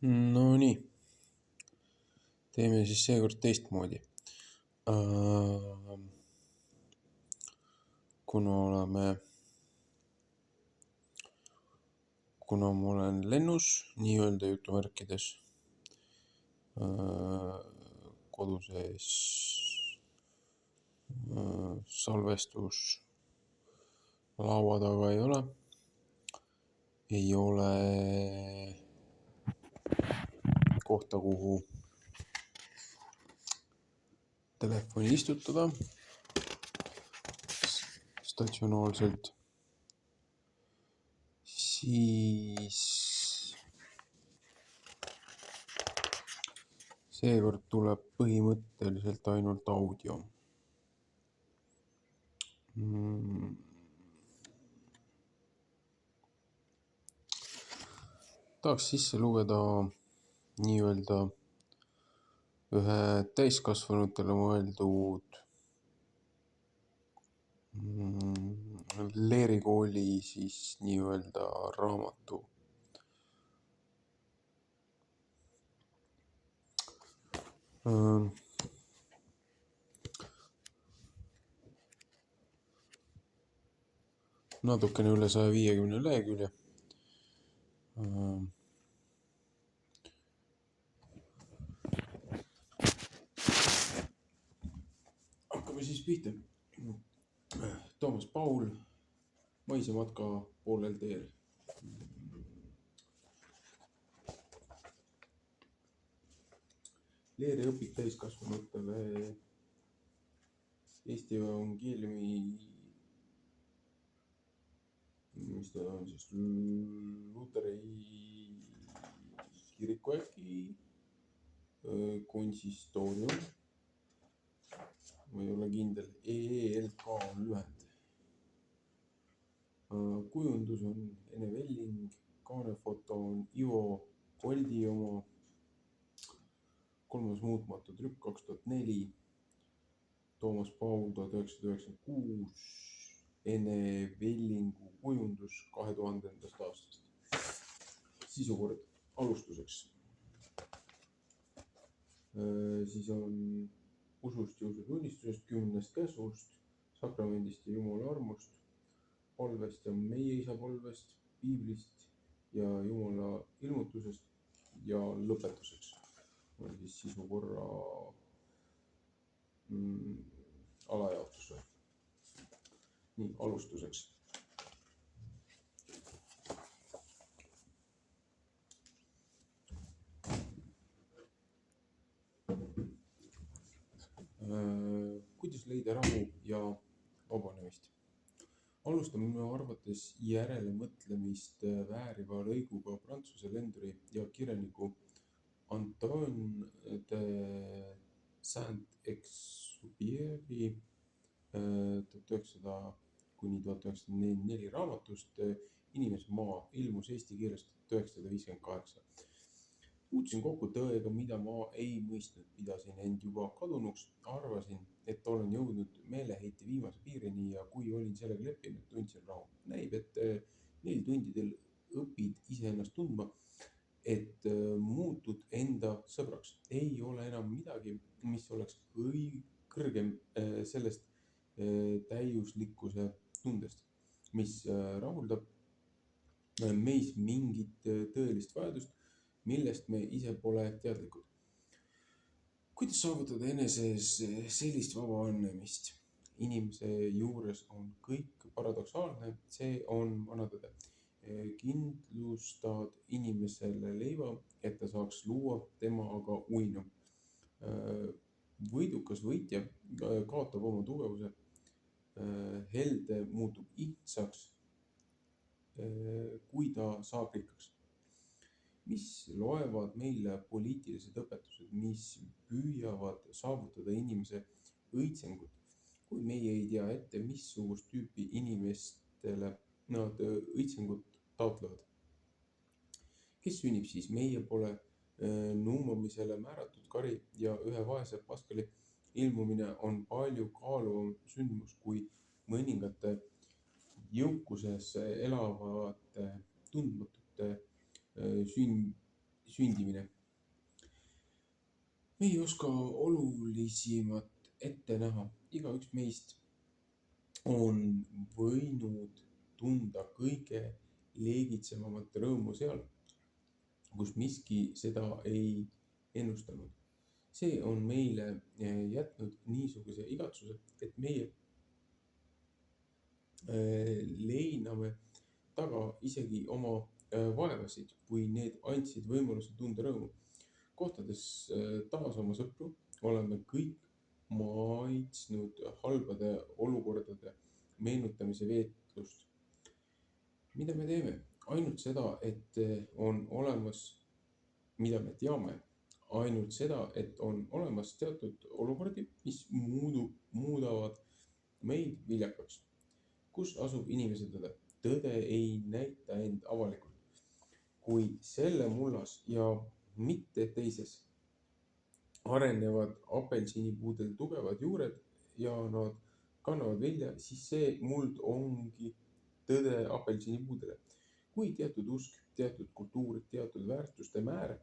No nii, teeme siis seekord teistmoodi. Kuna ma olen lennus, nii-öelda jutumärkides, kodu sees salvestus laua taga ei ole kohta, kuhu telefoni istutada statsionaarselt, siis seekord tuleb põhimõtteliselt ainult audio. Tahaks sisse lugeda nii-öelda ühe täiskasvanutele mõeldud leerikooli siis nii-öelda raamatu. Natukene üle 150 lehekülje. Hakkame siis pihta. Toomas Paul, mõisamatka poolel teel. Leeriõpik täiskasvanutele Eesti Evangeeliumi, mis ta on siis, Luteri kiriku äkki, konsistoorium, ma ei ole kindel, EELK on lühend. Kujundus on Ene Velling, kaanefoto on Ivo Koldi oma, 3. muutmatu trükk 2004, Toomas Paul 1996, Ene Vellingu kujundus 2000. aastast. Sisukord alustuseks. Siis on usust ja usutunnistusest, 10 käsust, sakramendist ja Jumala armust, palvest ja meie isa palvest, piiblist ja Jumala ilmutusest ja lõpetuseks on siis sisukorra alajaotus. Nii, alustuseks. Kuidas leida rahu ja vabanemist? Alustame minu arvates järelemõtlemist vääriva lõiguga Prantsuse lenduri ja kirjaniku Antoine de Saint-Exupéry 1900–1944 raamatust Inimesmaa, ilmus eesti keeles 1958. Puutusin kokku tõega, mida ma ei mõistnud, pidasin end juba kadunuks, arvasin, et olen jõudnud meeleheite viimase piirini ja kui olin sellega leppinud, tundsin rahu. Näib, et 4 tundidel õpid iseennast tundma, et muutud enda sõbraks. Ei ole enam midagi, mis oleks kõrgem sellest täiuslikkuse tundest, mis rahuldab meis mingit tõelist vajadust, millest me ise pole teadlikud. Kuidas saavutada eneses sellist vaba õnnemist? Inimese juures on kõik paradoksaalne, see on vanatõde. Kindlustad inimesele leiva, et ta saaks luua, tema aga uinub. Võidukas võitja kaotab oma tugevuse, helde muutub ihtsaks, kui ta saab rikkaks. Mis loevad meile poliitilised õpetused, mis püüavad saavutada inimese õitsengut, kui meie ei tea ette, missugust tüüpi inimestele nad õitsengut taotlevad. Kes sünnib siis? Meie pole nuumamisele määratud kari ja ühe vaese Paskali ilmumine on palju kaaluvam sündmus kui mõningate jõukuses elavate tundmatute sündimine. Me ei oska olulisemat ette näha. Igaüks meist on võinud tunda kõige leegitsemamat rõõmu seal, kus miski seda ei ennustanud. See on meile jätnud niisuguse igatsuse, et meie leiname taga isegi oma vaevasid, kui need andsid võimaluse tunda rõõmu. Kohtades taas oma sõpru oleme kõik maitsnud halbade olukordade meenutamise veetlust. Mida me teeme? Ainult seda, et on olemas, mida me teame, ainult seda, et on olemas teatud olukordi, mis muudavad meid viljakaks. Kus asub inimese tõde? Tõde ei näita end avalikult, kuid selle mullas ja mitte teises arenevad apelsinipuudel tugevad juured ja nad kannavad vilja, siis see muld ongi tõde apelsinipuudele. Kui teatud usk, teatud kultuur, teatud väärtuste määr,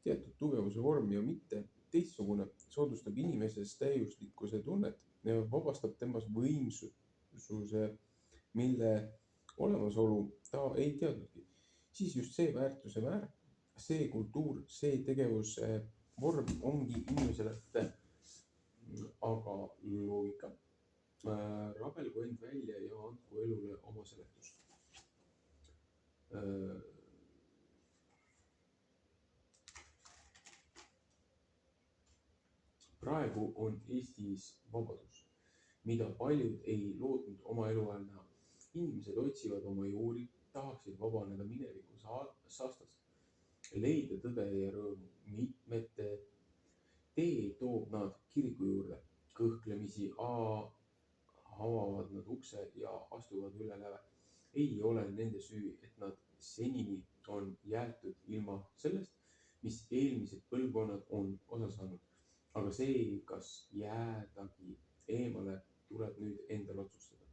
teatud tugevuse vorm ja mitte teistsugune soodustab inimeses täiuslikkuse tunnet ja vabastab temas võimsuse, mille olemasolu ta ei teadnudki, siis just see väärtuse määr, see kultuur, see tegevuse vorm ongi inimesele tõde. Aga loogika. Rabelgu end välja ja andku elule oma seletus. Praegu on Eestis vabadus, mida paljud ei lootnud oma eluajal näha. Inimesed otsivad oma juuri, tahaksid vabaneda mineviku saastast, leida tõde ja rõõmu. Mitmete tee toob nad kiriku juurde. Kõhklemisi avavad nad ukse ja astuvad üle läve. Ei ole nende süü, et nad senini on jäetud ilma sellest, mis eelmised põlvkonnad on osa saanud. Aga see, kas jäädagi eemale, tuleb nüüd endal otsustada.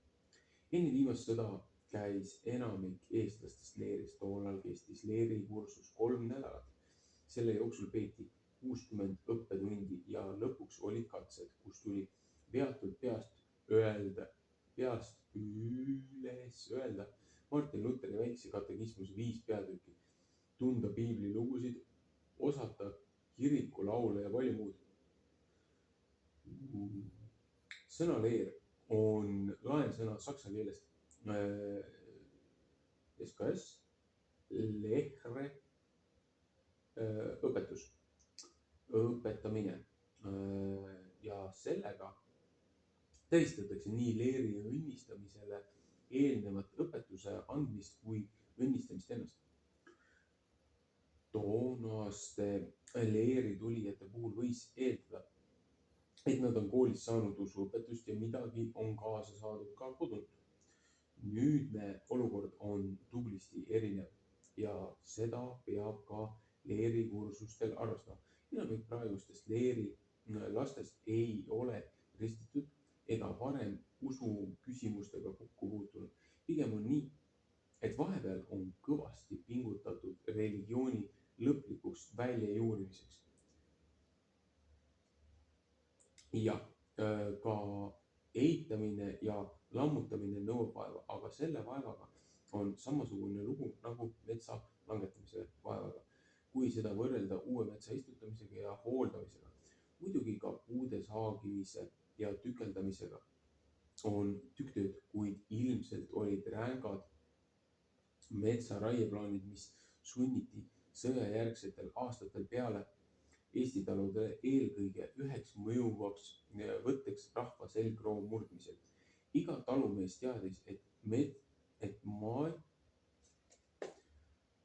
Enne viimast sõda käis enamik eestlastest leeris. Toonal kestis leerikursus 3 nädalat. Selle jooksul peeti 60 õppetundi ja lõpuks olid katsed, kus tuli veatult peast üles öelda Martin Luteri väikse katekismuse 5 peatükki, tunda piiblilugusid, osata kirikulaule ja palju muud. Sõna leer on laensõna saksa keelest SKS, lehre, õpetus, õpetamine ja sellega tähistatakse nii leeri õnnistamisele eelnevat õpetuse andmist kui õnnistamist ennast. Toonaste leeri tulijate puhul võis eeldada, et nad on koolis saanud usuõpetust ja midagi on kaasa saadud ka kodunt. Nüüdne olukord on tublisti erinev ja seda peab ka leerikursustel arvestama. Enamik praegustest leeri lastest ei ole ristitud ega varem usu küsimustega kokku puutunud. Pigem on nii, et vahepeal on kõvasti pingutatud religiooni lõplikuks väljajuurimiseks. Ja ka eitamine ja lammutamine nõuab vaeva, aga selle vaevaga on samasugune lugu nagu metsa langetamise vaevaga, kui seda võrrelda uue metsa istutamisega ja hooldamisega. Muidugi ka puude saagimise ja tükeldamisega on tükktööd, kuid ilmselt olid rängad metsa raieplaanid, mis sunniti sõjajärgsetel aastatel peale Eesti taludele eelkõige üheks mõjuvaks võtteks rahva selgroo murdmisel. Iga talumees teadis, et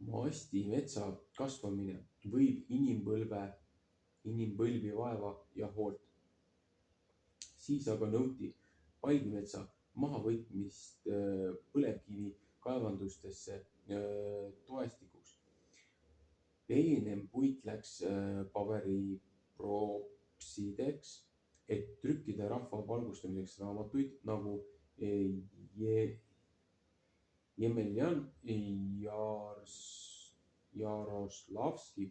masti metsa kasvamine võib inimpõlvi vaeva ja hoolt. Siis aga nõuti palgimetsa mahavõtmist põlevkivi kaevandustesse toestikuks. Peenem puit läks paberipropsideks, et trükkida rahva valgustamiseks raamatuid nagu Jemeljan Jaroslavski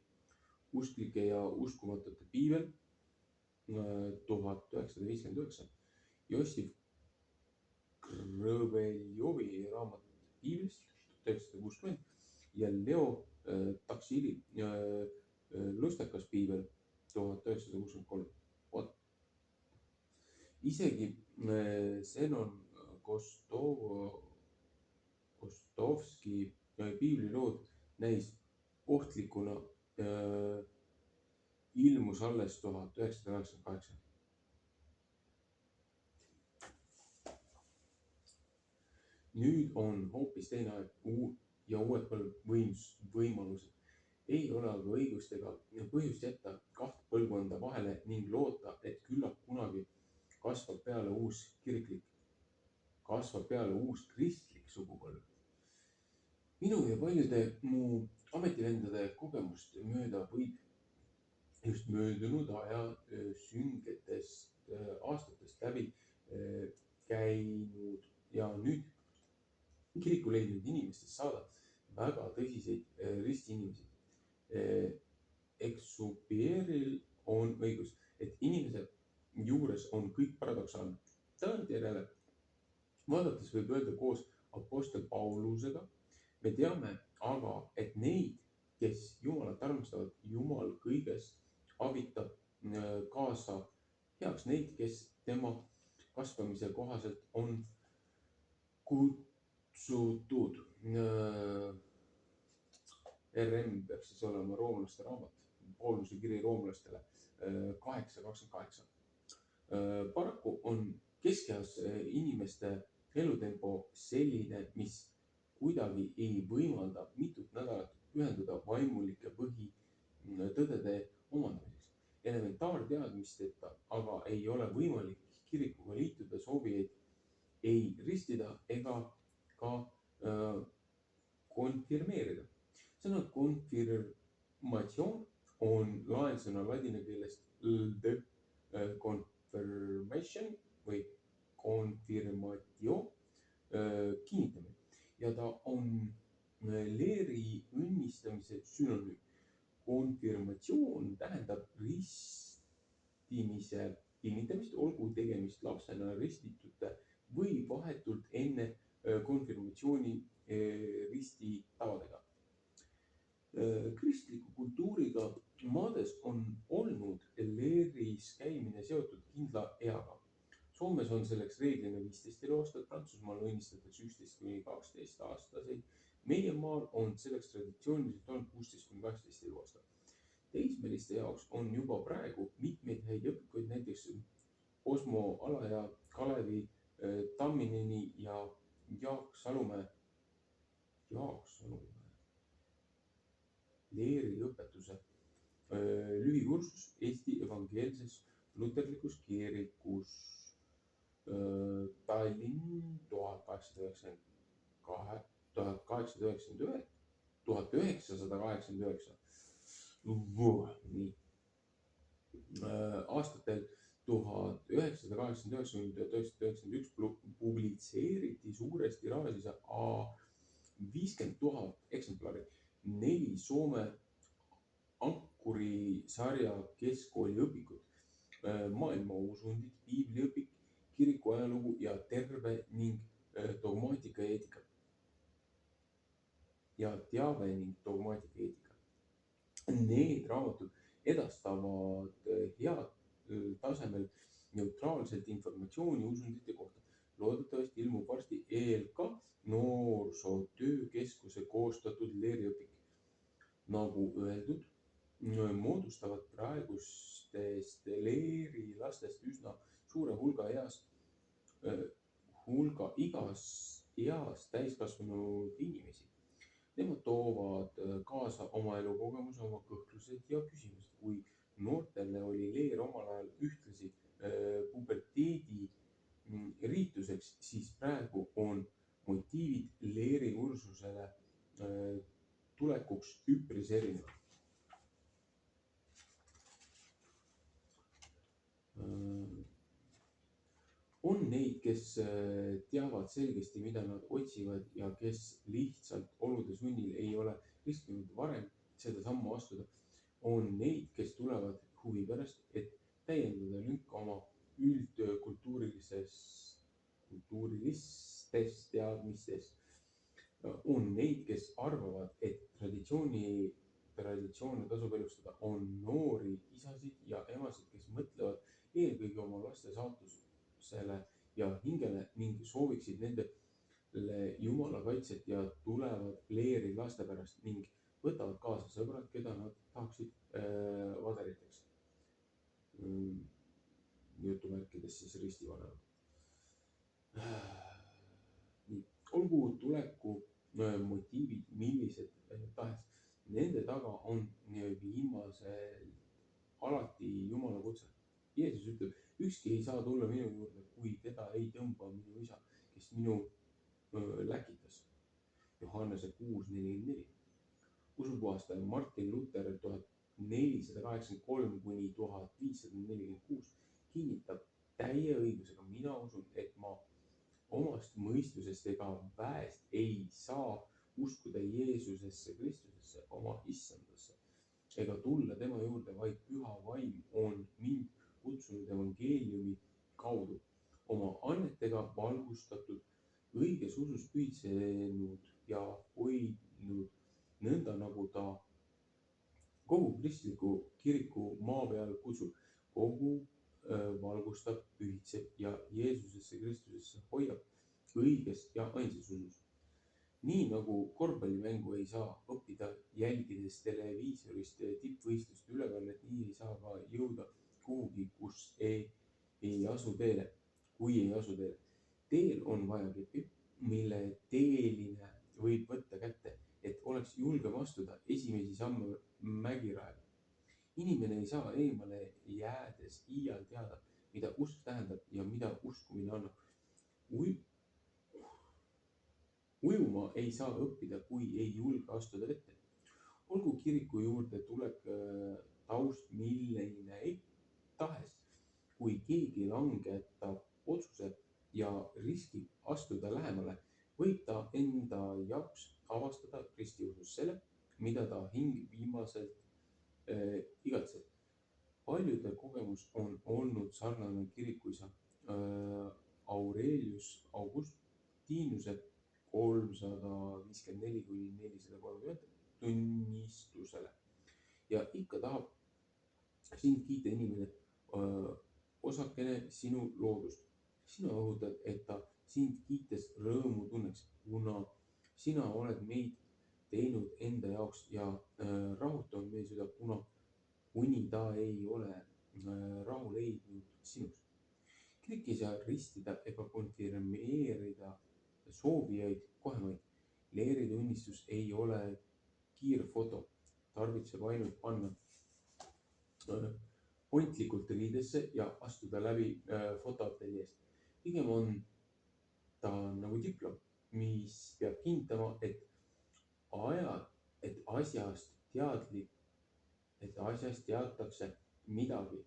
usklike ja uskumatute piibel 1959, Jossif Krõveljovi raamat piiblist 1960 ja Leo Taksili lustakas piibel 1963. Vot. Isegi Zenon Kostovski piiblilood näis ohtlikuna ilmus alles 1988. Nüüd on hoopis teine aeg ja uued võimalused. Ei ole aga õigust ega põhjust jätta 2 põlvkonda vahele ning loota, et küllap kunagi kasvab peale uus kristlik sugupõlv. Minu ja paljude mu ametivendade kogemust mööda võib just möödunud aja süngetest aastatest läbi käinud ja nüüd kiriku leidnud inimestest saada väga tõsiseid ristiinimesi. Exupieril on õigus, et inimese juures on kõik paradoksaalne. Tagantjärele vaadates võib öelda koos apostel Paulusega, me teame aga, et neid, kes Jumalat armastavad, Jumal kõiges abitab kaasa heaks neid, kes tema kasvamise kohaselt on kutsutud. RM peaks siis olema roomlaste raamat, Pauluse kiri roomlastele 8:28. Paraku on keskeas inimeste elutempo selline, mis kuidagi ei võimalda mitut nädalat pühenduda vaimulike põhitõdede omandamiseks. Elementaarteadmisteta aga ei ole võimalik kirikuga liituda, soovijaid ei ristida ega ka konfirmeerida. Sõna konfirmatsioon on laensõna ladina keelest confirmation või confirmatio kinnitamine ja ta on leeri õnnistamise sünonüüm. Konfirmatsioon tähendab ristimise kinnitamist, olgu tegemist lapsena ristitute või vahetult enne konfirmatsiooni risti tavadega. Kristliku kultuuriga maades on olnud leeris käimine seotud kindla eaga. Soomes on selleks reeglina 15 eluaastat, Prantsusmaal õnnistatakse 11–12 aastaseid. Meie maal on selleks traditsiooniliselt olnud 16–18 eluaastat. Teismeliste jaoks on juba praegu mitmeid häid õpikuid, näiteks Osmo Alaja, Kalevi Tammineni ja Jaak Salumäe leeriõpetuse lühikursus Eesti evangeelses luterlikus kirikus Tallinn 1989. Nii. Aastatel 1989–1991 publitseeriti suures tiraažis 50 000 eksemplari 4 Soome ankurisarja keskkooli õpikud, maailma usundid, piibliõpik, kiriku ajalugu ja terve ning dogmaatika ja eetika. Ja teave ning dogmaatika ja eetika. Need raamatud edastavad head tasemel neutraalselt informatsiooni usundite kohta. Loodetavasti ilmub varsti ELK noorsootöökeskuse koostatud leeriõpik. Nagu öeldud, moodustavad praegustest leerilastest üsna suure hulga igas eas täiskasvanud inimesi. Nemad toovad kaasa oma elukogemuse, oma kõhklused ja küsimused. Kui noortele oli leer omal ajal ühtlasi puberteedi riituseks, siis praegu on motiivid leeri kursusele tulekuks üpris erinevad. On neid, kes teavad selgesti, mida nad otsivad ja kes lihtsalt olude sunnil ei ole riskinud varem seda sammu astuda. on neid, kes tulevad huvi pärast, et täiendada lünka oma kultuurilistes teadmistes. On neid, kes arvavad, et traditsioone tasub elustada. On noori isasid ja emasid, kes mõtlevad eelkõige oma laste saatusele ja hingele ning sooviksid nendele Jumala kaitset ja tulevad leeri laste pärast ning võtavad kaasa sõbrad, keda nad tahaksid vaderiteks. Jutumärkides siis ristivanemad. Olgu tuleku motiivid millised tahes, nende taga on viimasel alati Jumala kutse. Jeesus ütleb, ükski ei saa tulla minu juurde, kui teda ei tõmba minu isa, kes minu läkitas. Johannese 6:44. Usupuhastaja Martin Luther 1483–1546 kinnitab täie õigusega, mina usun, et ma omast mõistusest ega väest ei saa uskuda Jeesusesse Kristusesse, oma issandasse, ega tulla tema juurde, vaid püha vaim on mind kutsunud evangeeliumi kaudu, oma annetega valgustatud, õiges usus pühitsenud ja hoidnud, nõnda nagu ta kogu kristliku kiriku maa peal kutsub, kogu valgustab, pühitseb ja Jeesusesse Kristusesse hoiab õiges ja ainsas usus. Nii nagu korvpallimängu ei saa õppida jälgides televiisorist tippvõistluste ülekannet, nii ei saa ka jõuda kuhugi, kus ei asu teele, kui ei asu teele. Teel on vaja keppi, mille teeline võib võtta kätte, et oleks julgem astuda esimesi samme mägirajal. Inimene ei saa eemale jäädes iial teada, mida usk tähendab ja mida uskumine annab. Ujuma ei saa õppida, kui ei julge astuda vette. Olgu kiriku juurde tulek taust milline tahes, kui keegi langetab otsuse ja riskib astuda lähemale, võib ta enda jaoks avastada ristiusus selle, mida ta hing viimaselt igatseb. Paljude kogemus on olnud sarnane kirikuisa Aurelius Augustinuse 354–430 tunnistusele. Ja ikka tahab sind kiita inimene, osakene sinu loodust. Sina õhutad, et ta sind kiites rõõmu tunneks, kuna sina oled meid teinud enda jaoks ja rahutanud meie süda, kuni ta ei ole rahu leidnud sinust. Kirik ei saa ristida ega konfirmeerida soovijaid kohemaid. Leeritunnistus ei ole kiirfoto, tarvitseb ainult panna pontlikult riidesse ja astuda läbi fotoateljeest. Pigem on ta nagu diplom, mis peab kinnitama, et asjast teatakse midagi.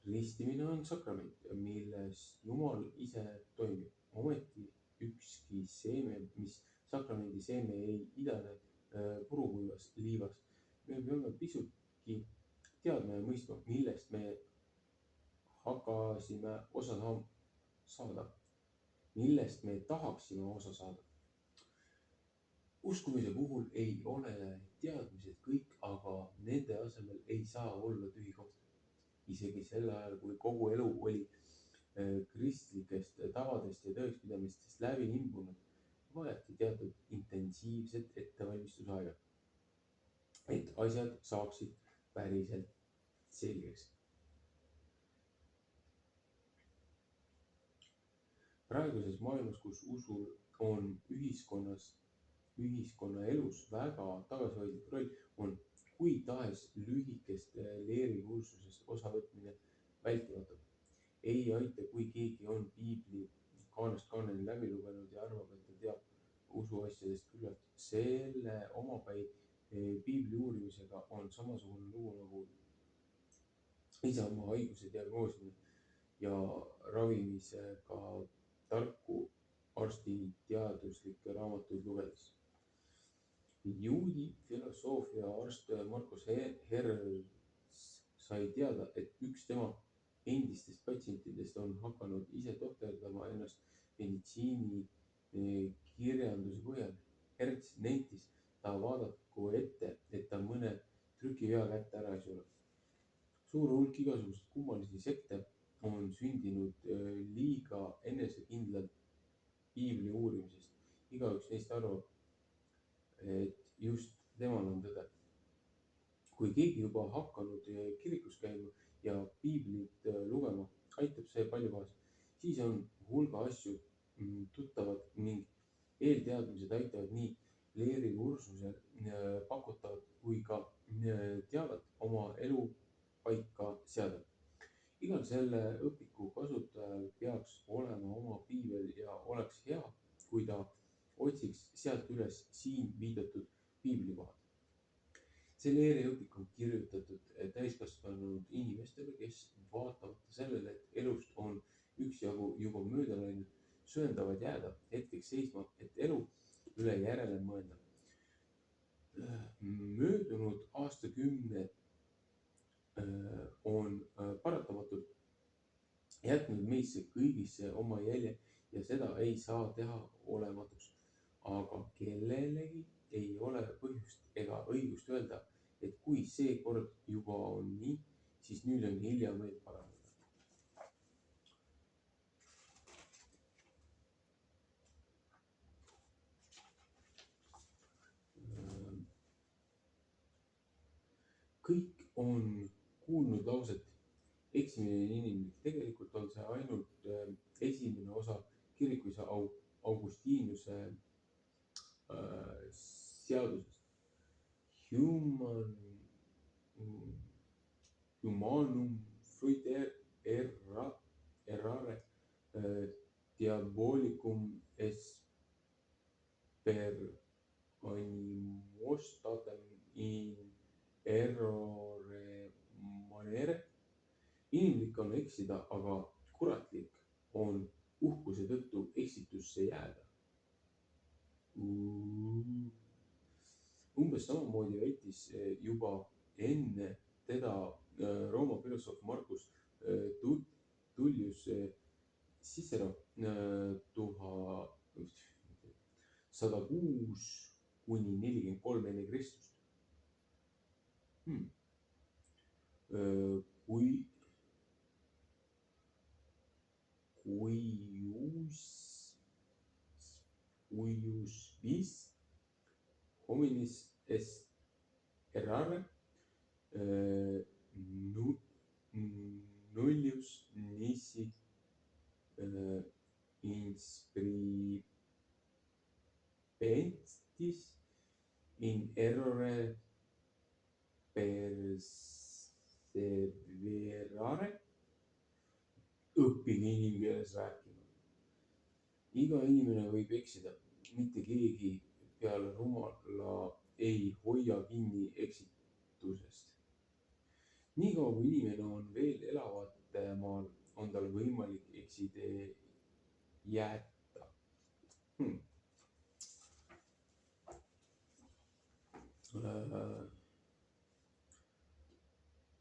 Ristimine on sakrament, milles Jumal ise toimib. Ometi ükski seeme, mis sakramendi seeme ei idane purukuivas liivas. Me peame pisutki teadma ja mõistma, millest me hakkasime osa saada, millest me tahaksime osa saada. Uskumise puhul ei ole teadmised kõik, aga nende asemel ei saa olla tühi koht. Isegi sel ajal, kui kogu elu oli kristlikest tavadest ja tõekspidamistest läbi imbunud, vajati teatud intensiivset ettevalmistusaega, et asjad saaksid päriselt selgeks. Praeguses maailmas, kus usul on ühiskonna elus väga tagasihoidlik roll, on kui tahes lühikest leerikursusest osavõtmine vältimatu. Ei aita, kui keegi on piibli kaanest kaaneni läbi lugenud ja arvab, et ta teab usuasjadest küllalt. Selle omapäi piibli uurimisega on samasugune lugu nagu isamaa haiguse diagnoosimine ja ravimisega tarku arsti teaduslikke raamatuid lugedes. juudi filosoofia arst Markus Herz sai teada, et üks tema endistest patsientidest on hakanud ise tohterdama ennast meditsiini kirjanduse põhjal. Herz nentis, ta vaadaku ette, et ta mõne trükivea kätte ära ei sure. Suur hulk igasuguseid kummalisi sekte on sündinud liiga enesekindlalt piibli uurimisest. Igaüks neist arvab, et just temal on tõde. Kui keegi juba hakanud kirikus käima ja piiblit lugema, aitab see palju kaasa. Siis on hulga asju tuttavad ning eelteadmised aitavad nii Leeri kursusel pakutavat kui ka teavet oma elu paika seada. Igal selle õpiku kasutajal peaks olema oma piibel ja oleks hea, kui ta otsiks sealt üles siin viidatud piiblikohad. See Leeri õpik on kirjutatud täiskasvanud inimestele, kes vaatamata sellele, et elust on üksjagu juba mööda läinud, söandavad jääda hetkeks seisma, et elu üle järele mõelda. Möödunud aastakümned on paratamatult jätnud meisse kõigisse oma jälje ja seda ei saa teha olematuks. Aga kellelegi ei ole põhjust ega õigust öelda, et kui see kord juba on nii, siis nüüd on hilja meil parandada. Kõik on kuulnud lauset, eksimine on inimlik. Tegelikult on see ainult esimene osa kirikuisa Augustinuse seadusest. Humanum fruit errare diabolicum esper animostatem in errore manere. Inimlik on eksida, aga kuratlik on uhkuse tõttu eksitusse jääda. Umbes samamoodi väitis juba enne teda Rooma filosoof Marcus Tullius Cicero 106 kuni 43 enne Kristust. Cuius vis hominis est errare nullius nisi inscribentis in errore perseverare. Õppige inimkeeles rääkima. Iga inimene võib eksida, mitte keegi peale rumala ei hoia kinni eksitusest. Niikaua kui inimene on veel elavate maal, on tal võimalik eksitee jätta.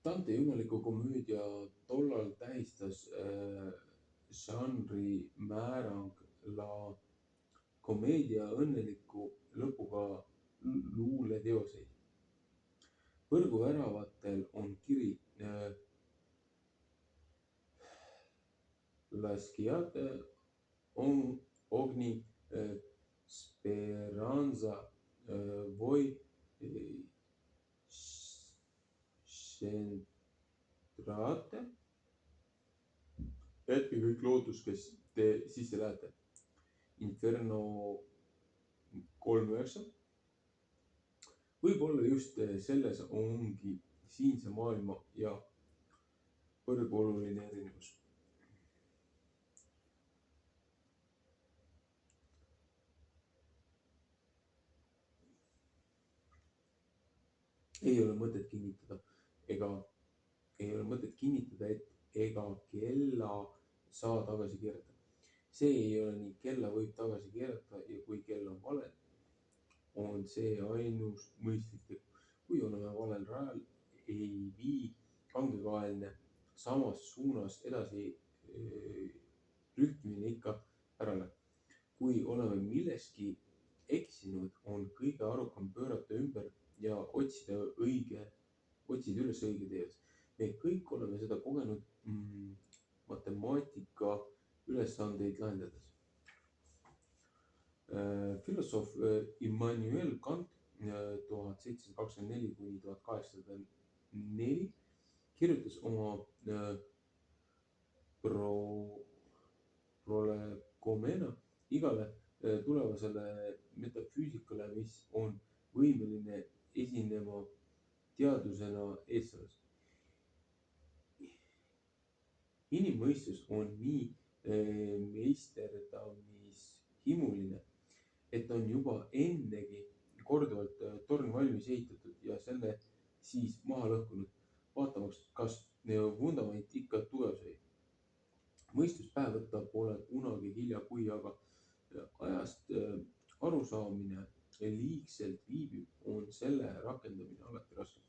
Dante jumaliku komöödia tollal tähistas žanri määrang la komöödia õnneliku lõpuga luuleteoseid. Põrguväravatel on kiri Lasciate ogni speranza voi centrate. Jätke kõik lootus, kes te sisse lähete. Inferno 3.9. Võib-olla just selles ongi siinse maailma ja põrgu oluline erinevus. Ei ole mõtet kinnitada, et ega kella saa tagasi keerata. See ei ole nii, kella võib tagasi keerata ja kui kell on vale, on see ainus mõistlik tegu. kui oleme valel rajal, ei vii kangekaelne samas suunas edasi rühkimine ikka pärale. kui oleme milleski eksinud, on kõige arukam pöörata ümber ja otsida üles õige tee. me kõik oleme seda kogenud matemaatika ülesandeid lahendades. Filosoof Immanuel Kant 1724–1804 kirjutas oma prolegomena igale tulevasele metafüüsikale, mis on võimeline esinema teadusena eestlasest. Inimmõistus on nii meisterdamishimuline, et on juba ennegi korduvalt torn valmis ehitatud ja selle siis maha lõhkunud, vaatamaks, kas vundament ikka tugev sai. mõistuspäev võtta pole kunagi hilja, kui aga ajast arusaamine liigselt viibib, on selle rakendamine alati raske.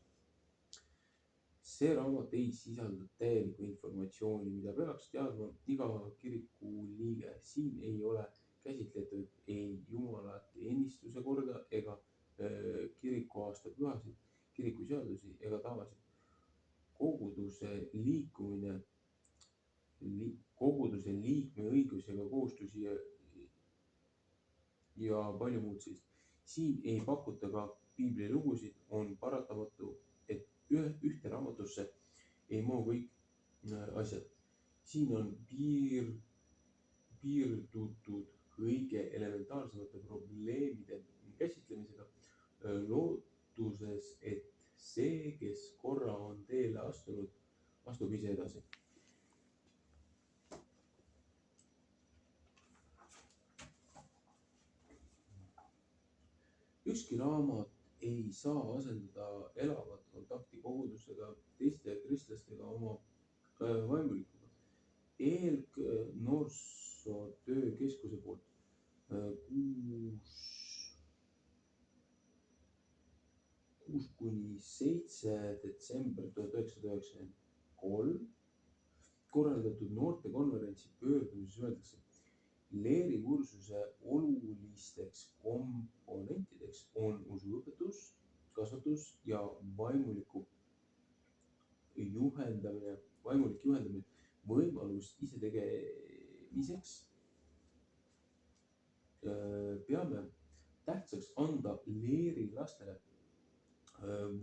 see raamat ei sisalda täielikku informatsiooni, mida peaks teadma iga kiriku liige. siin ei ole käsitletud ei jumalateenistuse korda ega kiriku aastapühasid, kiriku seadusi ega tavasid. koguduse liikme õigusi ega kohustusi ja palju muud sellist. siin ei pakuta ka piiblilugusid. on paratamatu, et ühte raamatusse ei mahu kõik asjad. siin on piirdutud kõige elementaarsemate probleemide käsitlemisega, lootuses, et see, kes korra on teele astunud, astub ise edasi. ükski raamat ei saa asendada elavat kontakti kogudusega, teiste kristlastega, oma vaimulikuga. Noorsootöö keskuse poolt 6–7 detsember 1993 korraldatud noortekonverentsi pöördumises öeldakse, leerikursuse olulisteks komponentideks on usuõpetus, kasvatus ja vaimulik juhendamine, võimalus isetegemiseks. peame tähtsaks anda leerilastele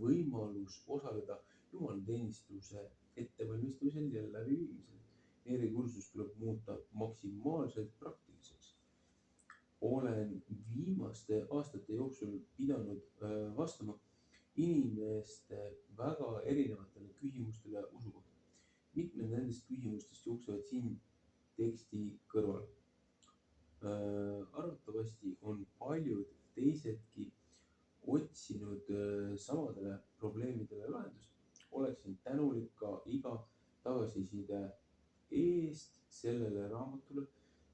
võimalus osaleda jumalateenistuse ettevalmistamisel ja läbiviimisel. leerikursus tuleb muuta maksimaalselt praktiliseks. olen viimaste aastate jooksul pidanud vastama inimeste väga erinevatele küsimustele usu kohta. mitmed nendest küsimustest jooksevad siin teksti kõrval. arvatavasti on paljud teisedki otsinud samadele probleemidele lahendust. oleksin tänulik ka iga tagasiside eest sellele raamatule.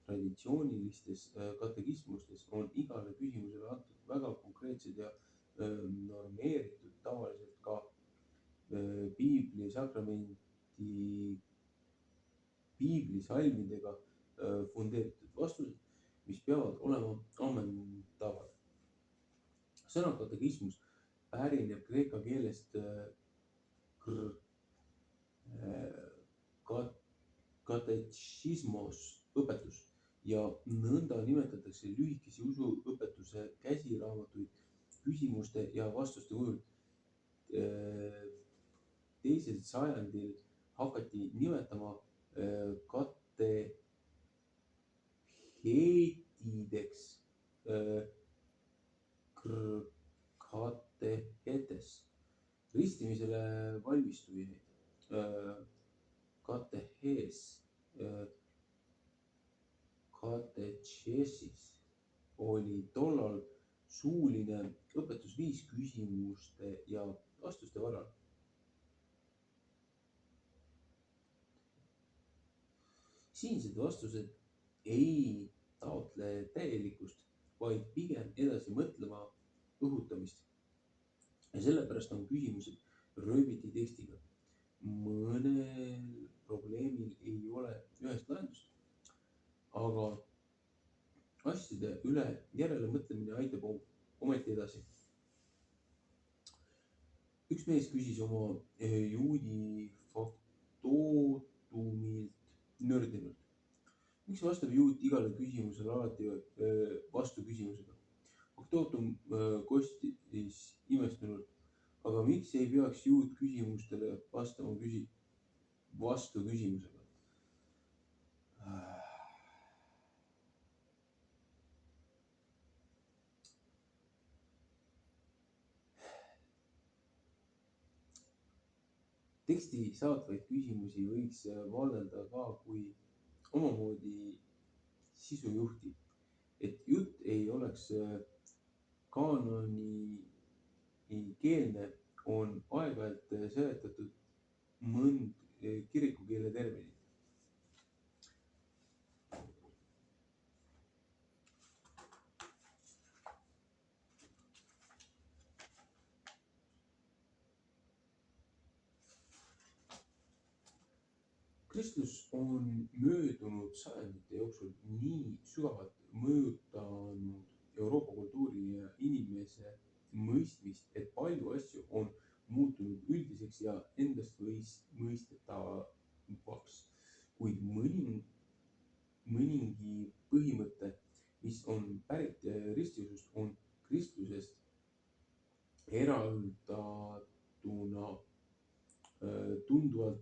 traditsioonilistes katekismustes on igale küsimusele antud väga konkreetsed ja normeeritud, tavaliselt ka piibli salmidega fundeeritud vastused, mis peavad olema ammendavad. sõna katekismus pärineb kreeka keelest katechismos õpetus ja nõnda nimetatakse lühikese usuõpetuse käsiraamatuid küsimuste ja vastuste kujul. 2. sajandil hakati nimetama kateheetideks katehetes, ristimisele valmistujaid. katehees, katechesis oli tollal suuline õpetusviis küsimuste ja vastuste varal. siinsed vastused ei taotle täielikkust, vaid pigem edasi mõtlema õhutamist. Ja sellepärast on küsimused rööviti tekstiga. Mõnel probleemil ei ole ühest lahendust, aga asjade üle järele mõtlemine aitab ometi edasi. Üks mees küsis oma juudi faktootumilt nördinult. Miks vastab juut igale küsimusele alati vastu küsimusega? Faktootum kostis imestunult, aga miks ei peaks juut küsimustele vastama vastu küsimusega? Teksti saatvaid küsimusi võiks vaadelda ka kui omamoodi sisujuhti, et jutt ei oleks kaanonikeelne, on aeg-ajalt seletatud mõnd kirikukeele terminit. Kristus on möödunud sajandite jooksul nii sügavalt mõjutanud Euroopa kultuuri ja inimese mõistmist, et palju asju on muutunud üldiseks ja endastmõistetavaks, kuid mõningi põhimõte, mis on pärit ristiusest, on Kristusest eraldatuna tunduvalt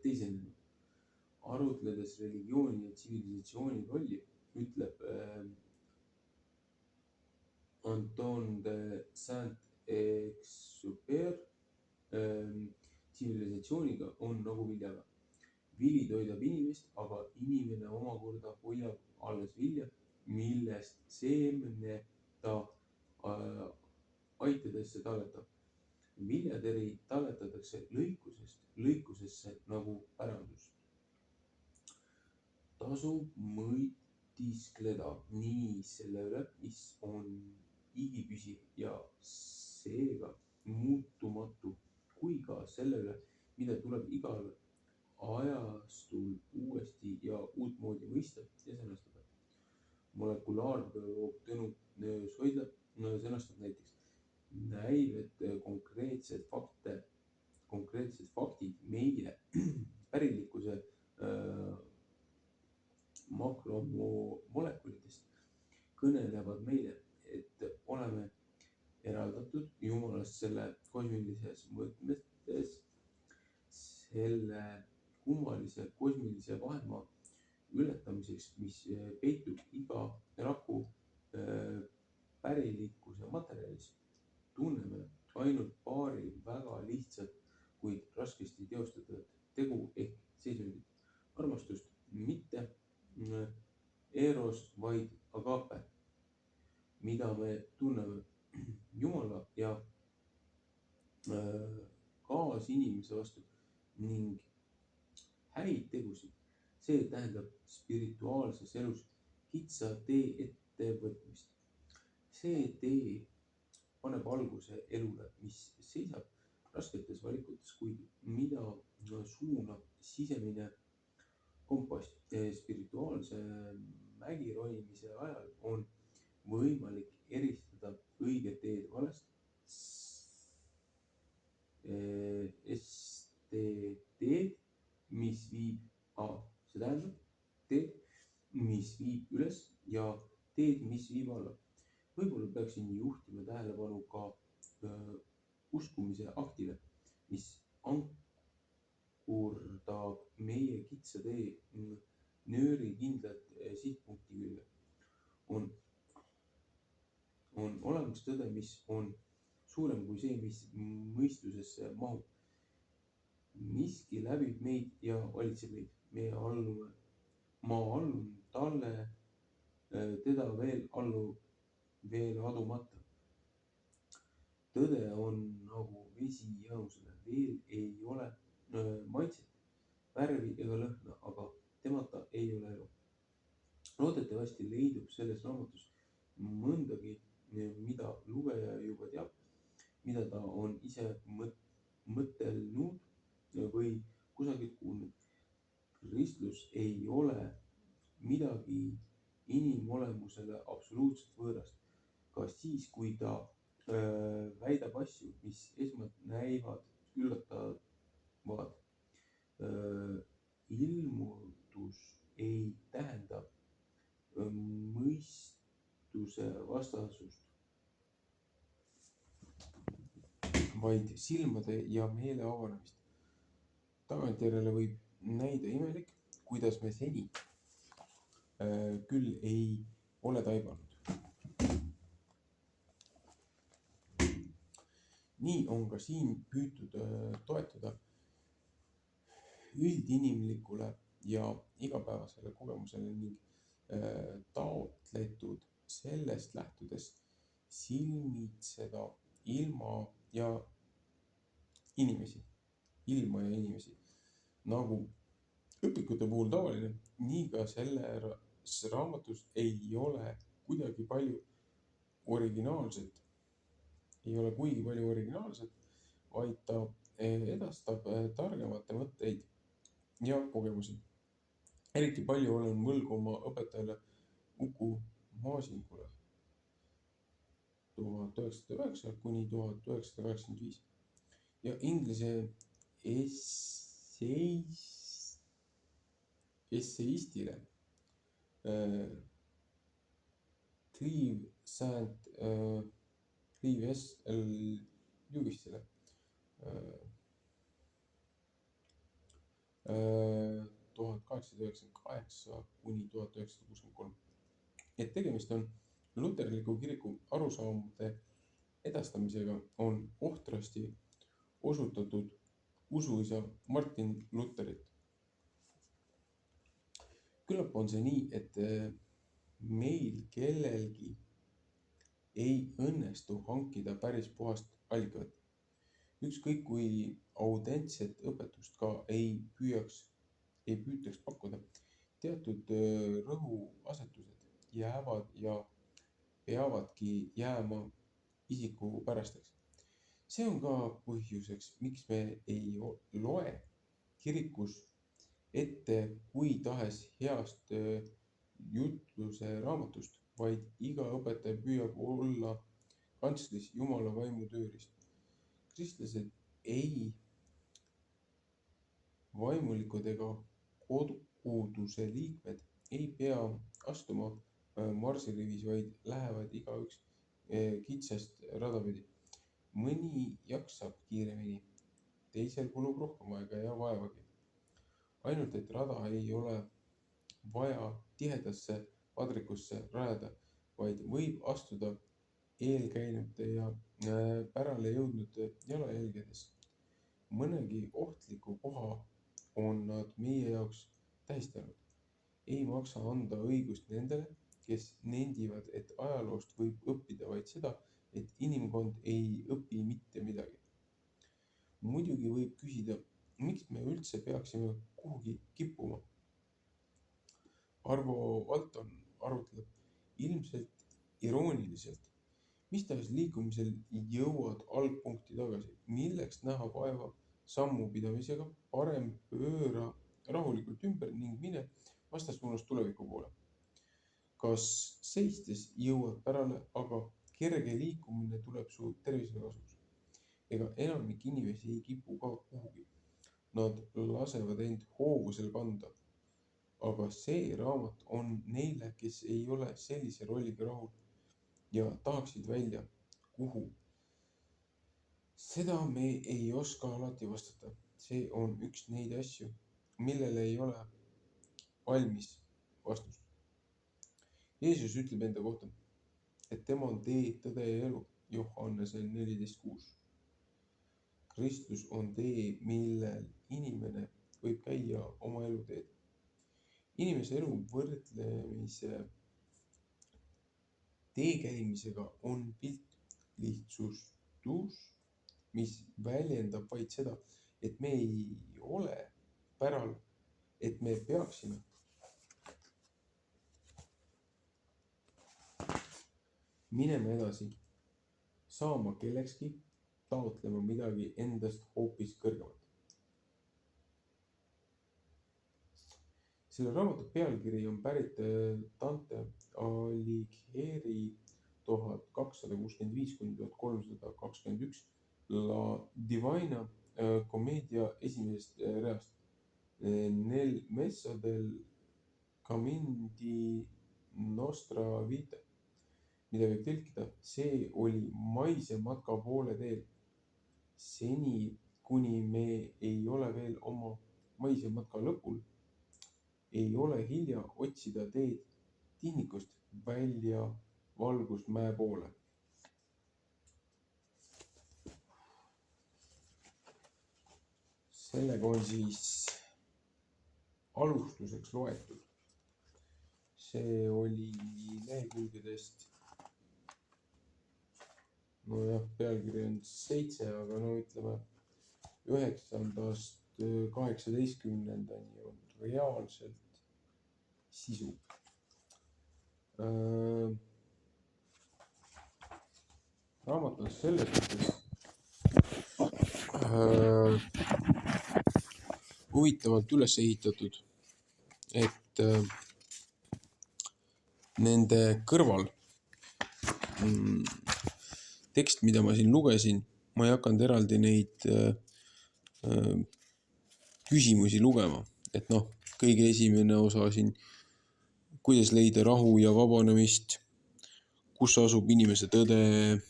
teisenenud. Arutledes religiooni ja tsivilisatsiooni rolli, ütleb Anton de Saint-Exupéry, tsivilisatsiooniga on nagu viljaga. Vili toidab inimest, aga inimene omakorda hoiab alles vilja, millest seemne ta aitadesse talletab. Viljateri talletatakse lõikusesse nagu pärandust. Tasub mõtiskleda nii selle üle, mis on igipüsiv ja seega muutumatu, kui ka selle üle, mida tuleb igal ajastul uuesti ja uutmoodi mõista ja sõnastada. Molekulaarbioloog Tõnu Soidla sõnastab näiteks: näib, et konkreetsed faktid meie pärilikkuse makromolekulidest kõnelevad meile, et oleme eraldatud Jumalast selle kosmilises mõõtmetes, selle kummalise kosmilise vahemaa ületamiseks, mis peitub iga raku pärilikkuse materjalis. Tunneme ainult paari väga lihtsat, kuid raskesti teostatavat tegu ehk seisundit. Armastust, mitte eros, vaid agape, mida me tunneme Jumala ja kaasinimese vastu, ning häid tegusid. See tähendab spirituaalses elus kitsa tee ettevõtmist. See tee paneb alguse elule, mis seisab rasketes valikutes, kuid mida suunab sisemine kompass. Spirituaalse mägironimise ajal on võimalik eristada õiget teed valest. Teed, mis viib see tähendab teed, mis viib üles, ja teed, mis viib alla. Võib-olla peaksin juhtima tähelepanu ka uskumise aktile, mis ankurdab meie kitsa tee nöörikindlat sihtpunkti külge. On olemas tõde, mis on suurem kui see, mis mõistusesse mahub. Miski läbib meid ja valitseb meid. Ma allun talle, teda veel adumata. Tõde on nagu vesi jõusele, veel ei ole maitset, värvi ega lõhna, aga temata ei ole elu. Loodetavasti leidub selles raamatus mõndagi, mida lugeja juba ütelnud või kusagilt kuulnud. Kristus ei ole midagi inimolemusele absoluutselt võõrast. Ka siis, kui ta väidab asju, mis esmalt näivad üllatavad. Ilmutus ei tähenda mõistuse vastasust, vaid silmade ja meele avanemist. Tagantjärele võib näida imelik, kuidas me seni küll ei ole taibanud. Nii on ka siin püütud toetuda üldinimlikule ja igapäevasele kogemusele ning taotletud sellest lähtudes silmitseda ilma ja inimesi, nagu õpikute puhul tavaline, nii ka selles raamatus ei ole kuigi palju originaalset, vaid ta edastab targemate mõtteid ja kogemusi. Eriti palju olen võlgu oma õpetajale Uku Masingule 1909 kuni 1985 ja inglise esseistile Clive S. L. Lewisile 1898 kuni 1963, et tegemist on luterliku kiriku arusaamade edastamisega, on ohtrasti osutatud usuisa Martin Lutherit. Küllap on see nii, et meil kellelgi ei õnnestu hankida päris puhast allikat. Ükskõik kui autentset õpetust ka ei püütaks pakkuda, teatud rõhuasetused jäävad ja peavadki jääma isikupärasteks. See on ka põhjuseks, miks me ei loe kirikus ette kui tahes heast jutluse raamatust, vaid iga õpetaja püüab olla kantslis Jumala vaimu tööriist. Kristlased ei vaimulikud ega koguduse liikmed ei pea astuma marsirivis, vaid lähevad igaüks kitsast rada pidi. Mõni jaksab kiiremini, teisel kulub rohkem aega ja vaevagi. Ainult et rada ei ole vaja tihedasse vadrikusse rajada, vaid võib astuda eelkäinute ja pärale jõudnute jalajälgedes. Mõnegi ohtliku koha on nad meie jaoks tähistanud. Ei maksa anda õigust nendele, kes nendivad, et ajaloost võib õppida vaid seda, et inimkond ei õpi mitte midagi. Muidugi võib küsida, miks me üldse peaksime kuhugi kippuma. Arvo Valton arutleb ilmselt irooniliselt. Mis tahes liikumisel jõuad algpunkti tagasi, milleks näha vaeva sammupidamisega, parem pööra rahulikult ümber ning mine vastassuunas tuleviku poole. Kas seistes jõuad pärale, aga kerge liikumine tuleb su tervisele kasuks. Ega enamik inimesi ei kipu ka kuhugi. Nad lasevad end hoovusel kanda. Aga see raamat on neile, kes ei ole sellise rolliga rahul ja tahaksid välja, kuhu. Seda me ei oska alati vastata. See on üks neid asju, millele ei ole valmis vastust. Jeesus ütleb enda kohta, et tema on tee, tõde ja elu, Johannese 14:6. Kristus on tee, millel inimene võib käia oma eluteed. Inimese elu võrdlemise teekäimisega on pilt lihtsustus, mis väljendab vaid seda, et me ei ole päral, et me peaksime. Minema edasi, saama kellekski, taotlema midagi endast hoopis kõrgemat. Selle raamatu pealkiri on pärit Dante Alighieri 1265–1321 La Divina Commedia esimesest reast. Nel messo del Camin di Nostra Vita, mida võib tõlkida, see oli maise matka poole teel. Seni, kuni me ei ole veel oma maise matka lõpul, ei ole hilja otsida teed tihnikust välja valgusmäe poole. Sellega on siis alustuseks loetud. See oli lehekülgedest, nojah, pealkiri on 7, aga no ütleme 9. 18. on reaalselt sisu. Raamat on selles mõttes huvitavalt üles ehitatud, et nende kõrval tekst, mida ma siin lugesin, ma ei hakanud eraldi neid küsimusi lugema, et noh, kõige esimene osa siin, kuidas leida rahu ja vabanemist, kus asub inimese tõde,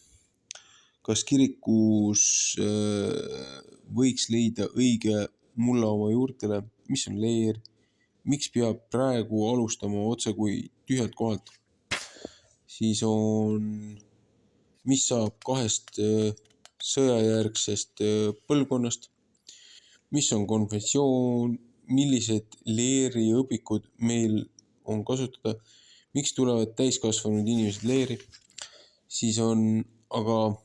kas kirikus võiks leida õige mulla oma juurtele, mis on leer, miks peab praegu alustama otse kui tühjalt kohalt, siis on, mis saab 2 sõjajärgsest põlvkonnast, mis on konfessioon, millised leeriõpikud meil on kasutada, miks tulevad täiskasvanud inimesed leeri, siis on aga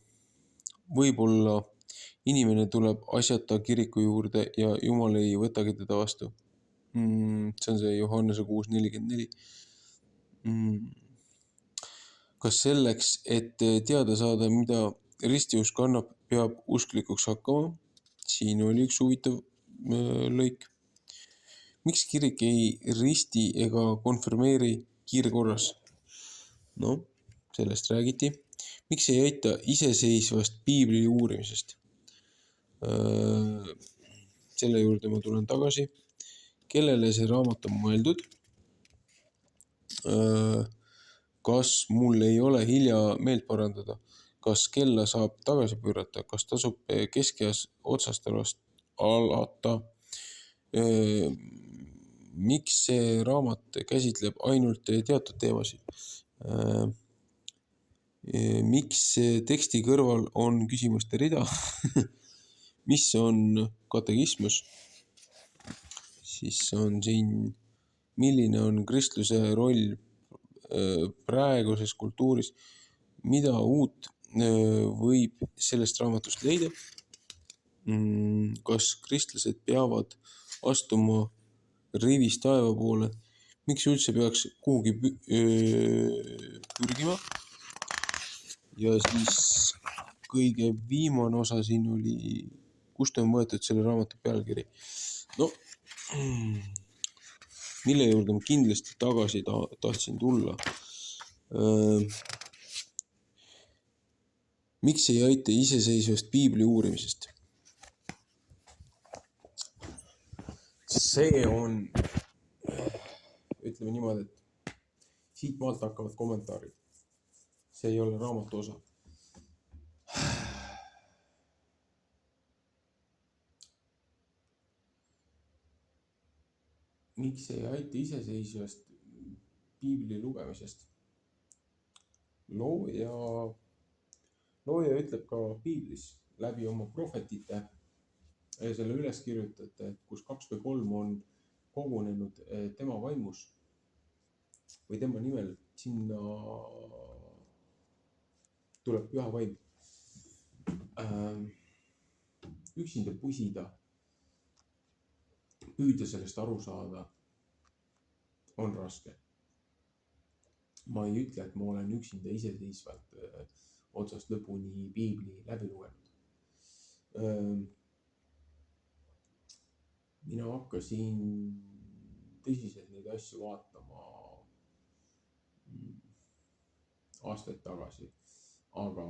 võib-olla inimene tuleb asjata kiriku juurde ja Jumal ei võtagi teda vastu. See on see Johannese 6:44. Kas selleks, et teada saada, mida ristiusk annab, peab usklikuks hakkama? Siin oli üks huvitav lõik. Miks kirik ei risti ega konfirmeeri kiirkorras? No, sellest räägiti. Miks ei aita iseseisvast piibli uurimisest? Selle juurde ma tulen tagasi. Kellele see raamat on mõeldud? Kas mul ei ole hilja meelt parandada? Kas kella saab tagasi pöörata? Kas tasub keskeas otsast alata? Miks see raamat käsitleb ainult teatud teemasid? Miks teksti kõrval on küsimuste rida? Mis on katekismus? Siis on siin, milline on kristluse roll praeguses kultuuris, mida uut võib sellest raamatust leida, kas kristlased peavad astuma rivis taeva poole, miks üldse peaks kuhugi pürgima, ja siis kõige viimane osa siin oli, kust on võetud selle raamatu pealkiri. No, mille juurde ma kindlasti tagasi tahtsin tulla. Miks ei aita iseseisvast piibli uurimisest? See on, ütleme niimoodi, et siit maalt hakkavad kommentaarid. See ei ole raamatu osa. Miks ei aita iseseisvast piibli lugemisest? Looja ütleb ka piiblis läbi oma prohvetite ja selle üleskirjutajate, kus 2 või 3 on kogunenud tema vaimus või tema nimel, sinna tuleb püha vaim. Üksinda pusida, püüda sellest aru saada on raske. Ma ei ütle, et ma olen üksinda iseseisvalt otsast lõpuni piibli läbi lugenud. mina hakkasin tõsiselt neid asju vaatama aastaid tagasi, aga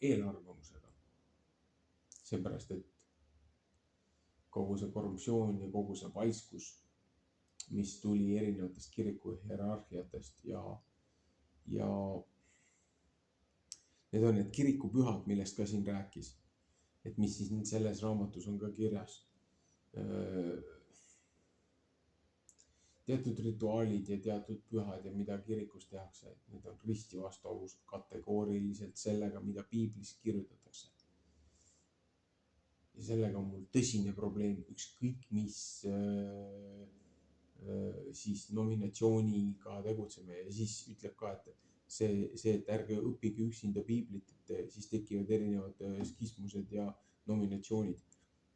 eelarvamusega. Seepärast, et kogu see korruptsioon ja kogu see valskus, mis tuli erinevatest kiriku hierarhiatest ja need on need kirikupühad, millest ka siin rääkis, et mis siis selles raamatus on ka kirjas. Teatud rituaalid ja teatud pühad ja mida kirikus tehakse, need on risti vastuolus kategooriliselt sellega, mida piiblis kirjutatakse. Ja sellega on mul tõsine probleem, ükskõik mis siis nominatsiooniga tegutseme ja siis ütleb ka, et et ärge õppige üksinda piiblit, et siis tekivad erinevad skismused ja nominatsioonid.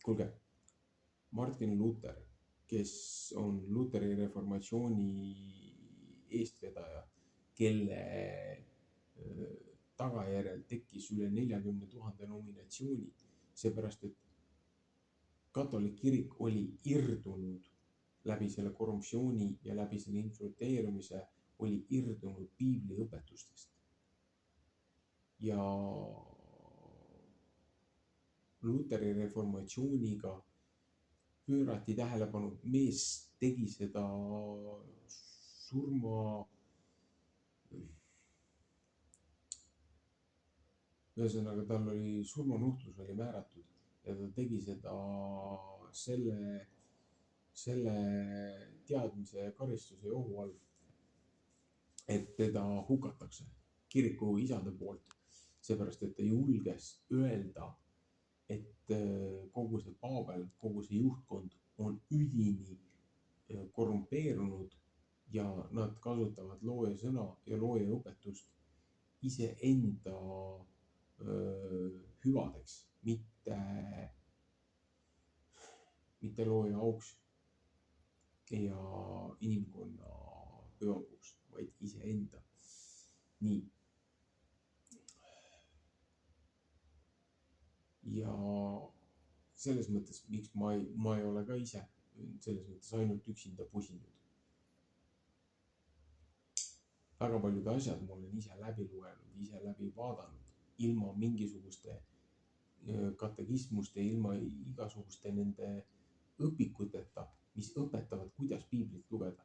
Kuulge, Martin Luther, kes on Luteri reformatsiooni eestvedaja, kelle tagajärjel tekkis üle 40 000 nominatsiooni, seepärast, et katolik kirik oli irdunud läbi selle korruptsiooni ja läbi selle infiltreerumise, oli irdunud piibli õpetustest. Ja Luteri reformatsiooniga pöörati tähelepanu, mees tegi seda ühesõnaga tal oli surmanuhtlus oli määratud ja ta tegi seda selle teadmise ja karistuse ja ohu all, et teda hukatakse kiriku isade poolt, seepärast, et ta julges öelda, et kogu see Paabel, kogu see juhtkond on üdini korrumpeerunud ja nad kasutavad looja sõna ja looja õpetust iseenda hüvadeks, mitte looja auks ja inimkonna hüvanguks, vaid iseenda. Nii. Ja selles mõttes, miks ma ei ole ka ise selles mõttes ainult üksinda pusinud. Väga paljud asjad ma olen ise läbi lugenud, ise läbi vaadanud, ilma mingisuguste katekismuste, ilma igasuguste nende õpikuteta, mis õpetavad, kuidas piiblit lugeda.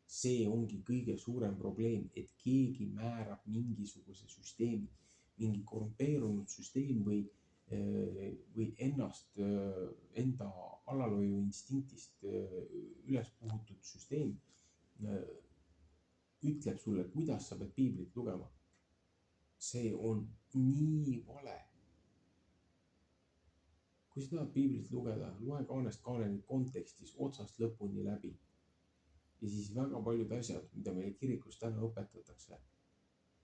See ongi kõige suurem probleem, et keegi määrab mingisuguse süsteemi, mingi korrumpeerunud süsteem või enda alalhoiu instinktist üles puhutud süsteem ütleb sulle, kuidas sa pead piiblit lugema. See on nii vale. Kui sa tahad piiblit lugeda, loe kaanest kaaneni kontekstis otsast lõpuni läbi. Ja siis väga paljud asjad, mida meile kirikus täna õpetatakse,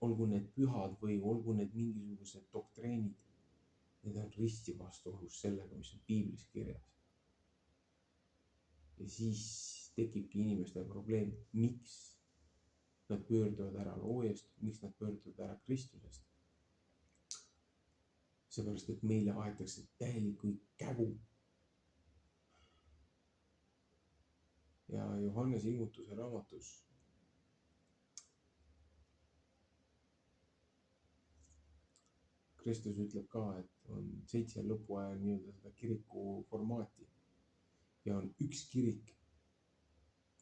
olgu need pühad või olgu need mingisugused doktreenid, need on risti vastuolus sellega, mis on piiblis kirjas. Ja siis tekibki inimestel probleem, miks nad pöörduvad ära loojast, miks nad pöörduvad ära Kristusest. Seepärast, et meile aetakse täielikku kägu. Ja Johannese ilmutuse raamatus Kristus ütleb ka, et on 7 lõpuaja nii-öelda seda kiriku formaati ja on üks kirik,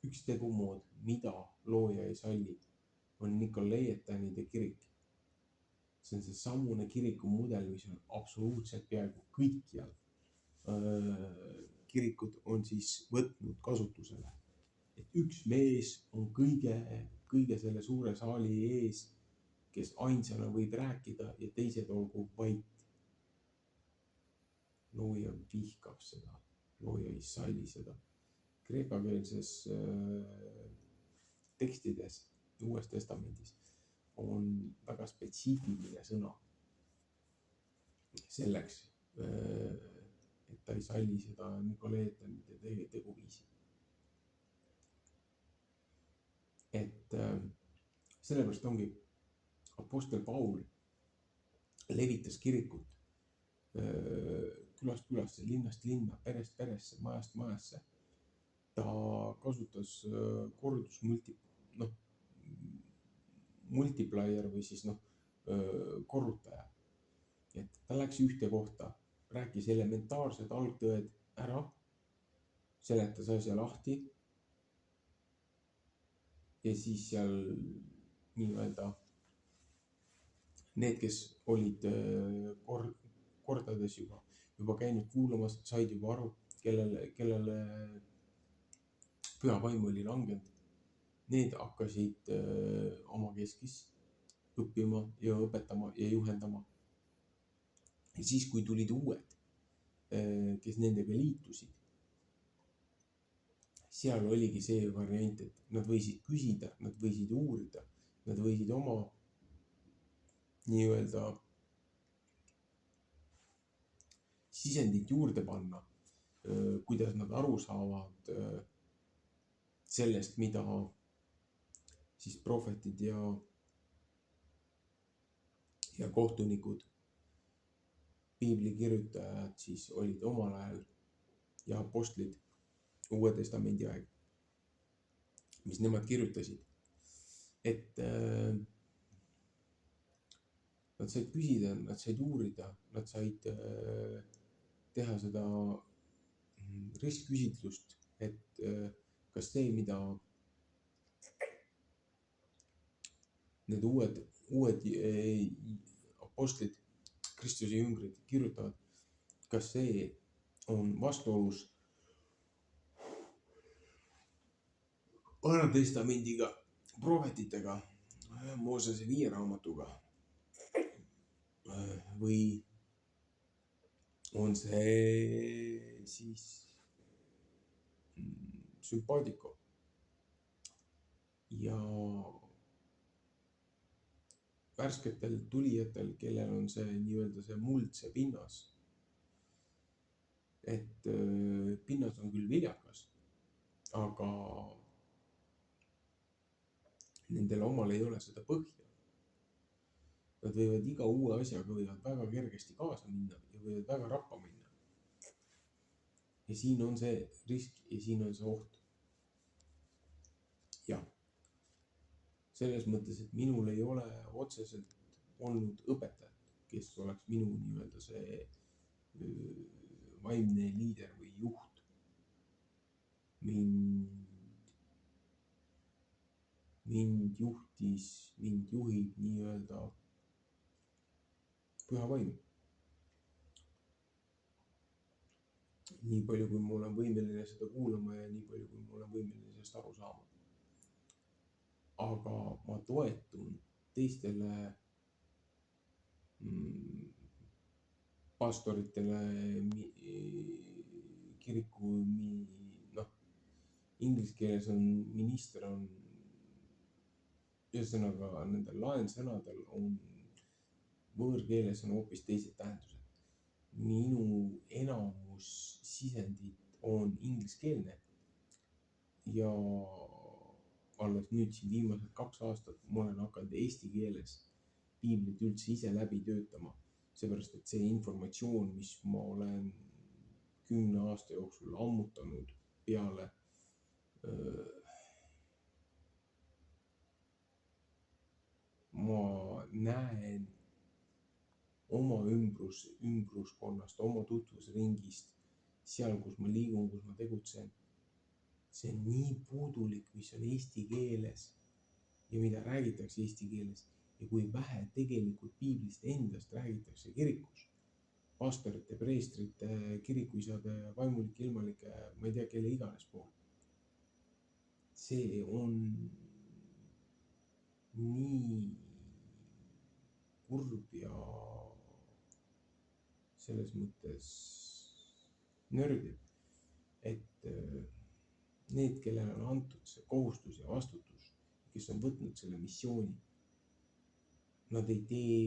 üks tegumood, mida looja ei salli, on Nikolaitanide kirik. See on see samune kiriku mudel, mis on absoluutselt peaaegu kõikjal. Kirikud on siis võtnud kasutusele, et üks mees on kõige selle suure saali ees, kes ainsana võib rääkida ja teised olgu vait. Looja vihkab seda, looja ei salli seda. Kreekakeelses tekstides Uues testamendis on väga spetsiifiline sõna selleks, et ta ei salli seda Nikolaitanide teguviisi. Et sellepärast ongi Apostel Paul levitas kirikut külast külasse, linnast linna, perest peresse, majast majasse. Ta kasutas multiplier või siis korrutaja. Et ta läks ühte kohta, rääkis elementaarsed algtõed ära, seletas asja lahti ja siis seal nii-öelda need, kes olid kordades juba käinud kuulamas, said juba aru, kellele püha vaim oli langenud. Need hakkasid omakeskis õppima ja õpetama ja juhendama. Ja siis, kui tulid uued, kes nendega liitusid, seal oligi see variant, et nad võisid küsida, nad võisid uurida, nad võisid oma nii-öelda sisendit juurde panna, kuidas nad aru saavad sellest, mida siis prohvetid ja kohtunikud, piiblikirjutajad siis olid omal ajal ja apostlid Uue Testamendi aeg, mis nemad kirjutasid. Et nad said küsida, nad said uurida, nad said teha seda ristküsitlust, et kas see, mida need uued apostlid, Kristuse jüngrid kirjutavad, kas see on vastuolus Vana Testamendiga, prohvetitega, Moosese 5 raamatuga või on see siis sümpaatiko. Ja värsketel tulijatel, kellel on see nii-öelda see muldse pinnas, et pinnas on küll viljakas, aga nendel omal ei ole seda põhja. Nad võivad iga uue asjaga väga kergesti kaasa minna ja võivad väga rappa minna. Ja siin on see risk ja siin on see oht. Jah, selles mõttes, et minul ei ole otseselt olnud õpetajat, kes oleks minu nii-öelda see vaimne liider või juht. Mind juhib nii-öelda püha vaim. Nii palju, kui ma olen võimeline seda kuulama ja nii palju, kui ma olen võimeline sellest aru saama. Aga ma toetun teistele pastoritele, kiriku, inglise keeles on minister, on ühesõnaga nendel laensõnadel on võõrkeeles on hoopis teised tähendused. Minu enamus sisendit on ingliskeelne ja alles nüüd siin viimased 2 aastat ma olen hakanud eesti keeles piiblit üldse ise läbi töötama. Seepärast, et see informatsioon, mis ma olen 10 aasta jooksul ammutanud peale ma näen oma ümbruskonnast, oma tutvusringist, seal, kus ma liigun, kus ma tegutsen. See on nii puudulik, mis on eesti keeles ja mida räägitakse eesti keeles ja kui vähe tegelikult piiblist endast räägitakse kirikus. Pastorite, preestrite, kirikuisade, vaimulike, ilmalike, ma ei tea, kelle iganes poolt. See on nii kurb ja selles mõttes nördib, et need, kellele on antud see kohustus ja vastutus, kes on võtnud selle missiooni, nad ei tee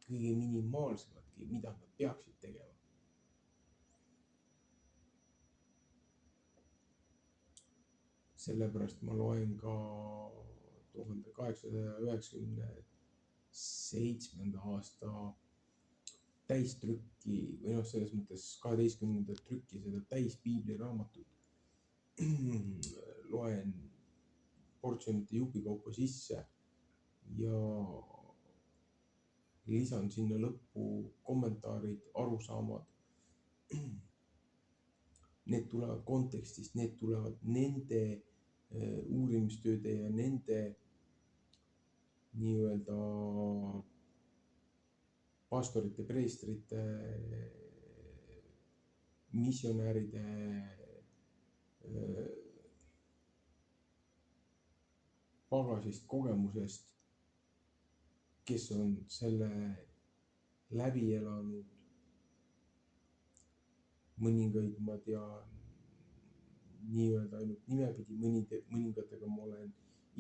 kõige minimaalsematki, mida nad peaksid tegema. Sellepärast ma loen ka 1897. aasta täistrükki või noh, selles mõttes 12. trükki seda täispiibliraamatut loen portsjonite jupikaupa sisse ja lisan sinna lõppu kommentaarid, arusaamad. Need tulevad kontekstist, need tulevad nende uurimistööde ja nende nii-öelda pastorite, preestrite, missionääride pagasist kogemusest, kes on selle läbi elanud. Mõningaid ma tean nii-öelda ainult nimepidi, mõningatega ma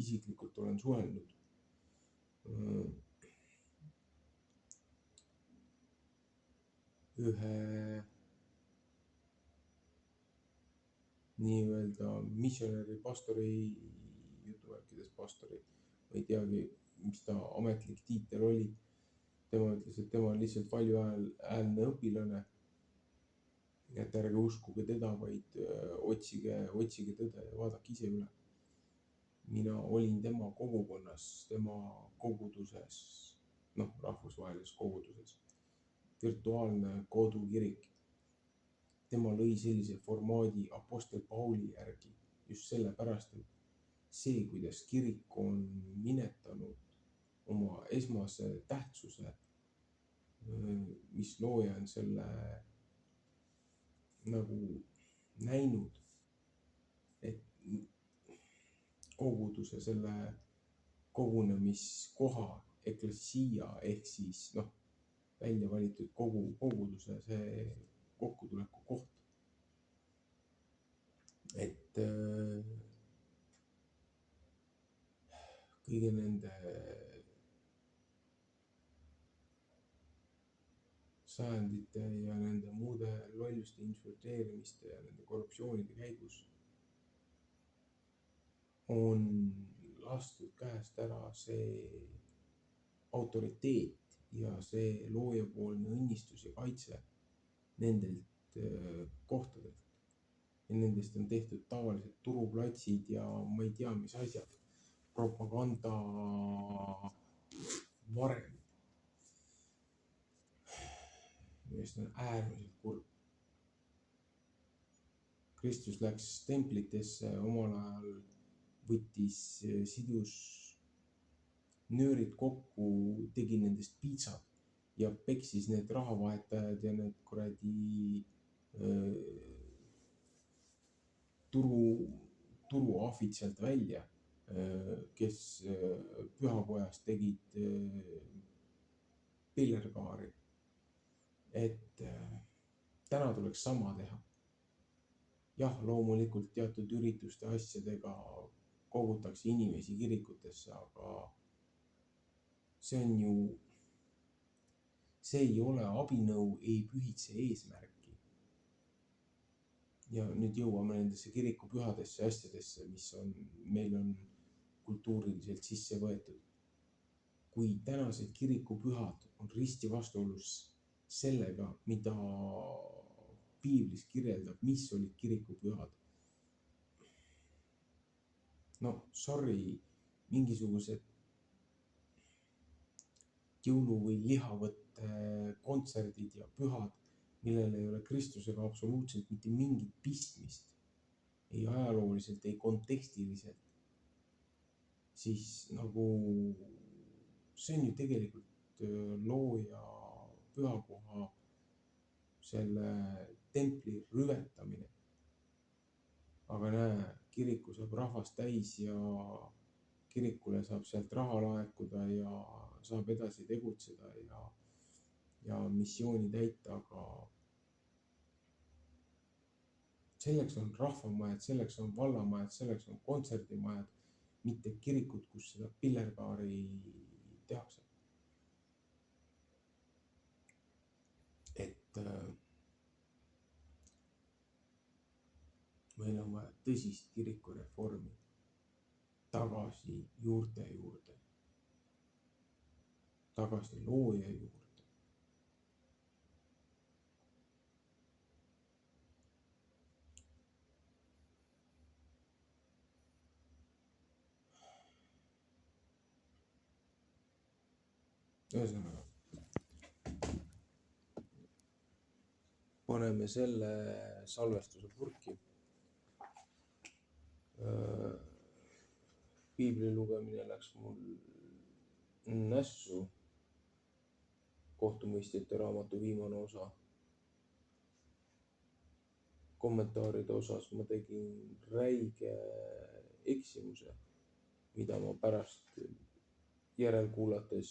isiklikult olen suhelnud. Ühe nii-öelda missionäri pastori, jutuvärkides pastori, ma ei teagi, mis ta ametlik tiitel oli. Tema ütles, et tema on lihtsalt valjuhäälne õpilane. Et ärge uskuge teda, vaid otsige tõde ja vaadake ise üle. Mina olin tema kogukonnas, tema koguduses, rahvusvahelises koguduses, virtuaalne kodukirik. Tema lõi sellise formaadi Apostel Pauli järgi just sellepärast, et see, kuidas kirik on minetanud oma esmase tähtsuse, mis looja on selle nagu näinud, et koguduse, selle kogunemiskoha, eklesia ehk siis välja valitud koguduse see kokkutuleku koht. Et kõige nende sajandite ja nende muude lolluste, infiltreerimiste ja nende korruptsioonide käigus on lastud käest ära see autoriteet ja see loojapoolne õnnistus ja kaitse nendelt kohtadelt. Ja nendest on tehtud tavalised turuplatsid ja ma ei tea, mis asjad, propaganda varem. Millest on äärmiselt kurb. Kristus läks templitesse omal ajal, võttis, sidus nöörid kokku, tegi nendest piitsad ja peksis need rahavahetajad ja need kuradi turuahvid sealt välja, kes pühakojas tegid pillerkaari. Et täna tuleks sama teha. Jah, loomulikult teatud ürituste asjadega kogutakse inimesi kirikutesse, aga see ei ole abinõu, ei pühitse eesmärki. Ja nüüd jõuame nendesse kirikupühadesse asjadesse, mis meil on kultuuriliselt sisse võetud. Kui tänased kirikupühad on risti vastuolus sellega, mida piiblis kirjeldab, mis olid kirikupühad. Mingisugused jõulu- või lihavõtte kontserdid ja pühad, millel ei ole Kristusega absoluutselt mitte mingit pistmist, ei ajalooliselt, ei kontekstiliselt, siis nagu see on ju tegelikult looja pühakoha selle templi rüvetamine. Aga näe, kiriku saab rahvast täis ja kirikule saab sealt raha laekuda ja saab edasi tegutseda ja missiooni täita, aga selleks on rahvamajad, selleks on vallamajad, selleks on kontserdimajad, mitte kirikud, kus seda pillerkaari tehakse. Et meil on vaja tõsist kirikureformi. tagasi juurte juurde, tagasi looja juurde. Ühesõnaga, paneme selle salvestuse purki. Piibli lugemine läks mul nässu. Kohtumõistjate raamatu viimane osa. Kommentaaride osas ma tegin räige eksimuse, mida ma pärast järelkuulates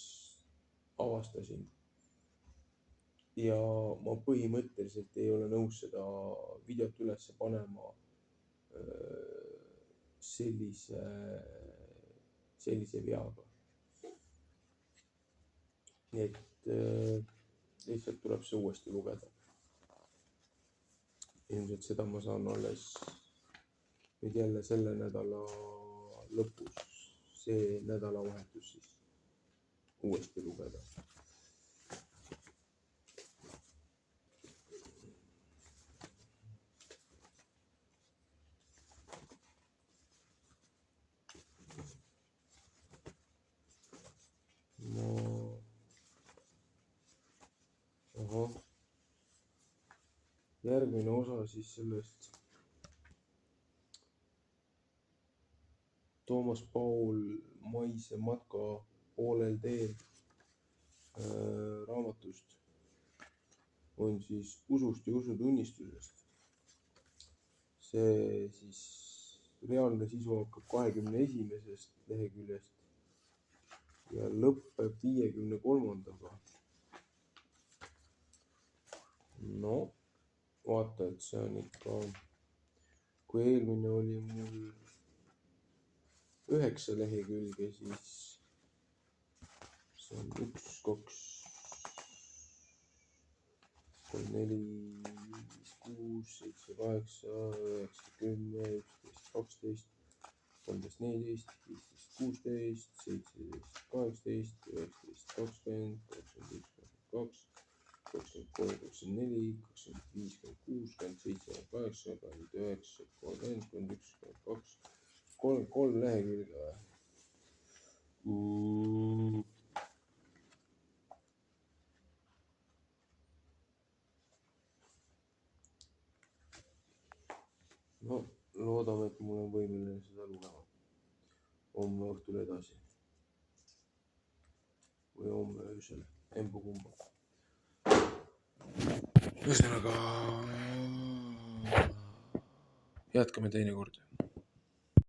avastasin. Ja ma põhimõtteliselt ei ole nõus seda videot üles panema sellise veaga. Nii et lihtsalt tuleb see uuesti lugeda. Ilmselt seda ma saan alles nüüd jälle selle nädala lõpus, see nädalavahetus siis uuesti lugeda. Järgmine osa siis sellest Toomas Paul Maise matka poolel teel raamatust on siis usust ja usutunnistusest. See siis reaalne sisu hakkab 21. leheküljest ja lõpeb 53. No vaata, et see on ikka, kui eelmine oli mul 9 lehekülge, siis see on 1, 2, 3, 4, 5, 6, 7, 8, 9, 10, 11, 12, 13, 14, 15, 16, 17, 18, 19, 20, 21, 22, 23, 24, 25, 26, 27, 28, 29, 30, 31, 32, 3 lehekülge. No loodame, et mul on võimeline seda lugema homme õhtul edasi või homme öösel, embu-kumba. Ühesõnaga jätkame teinekord.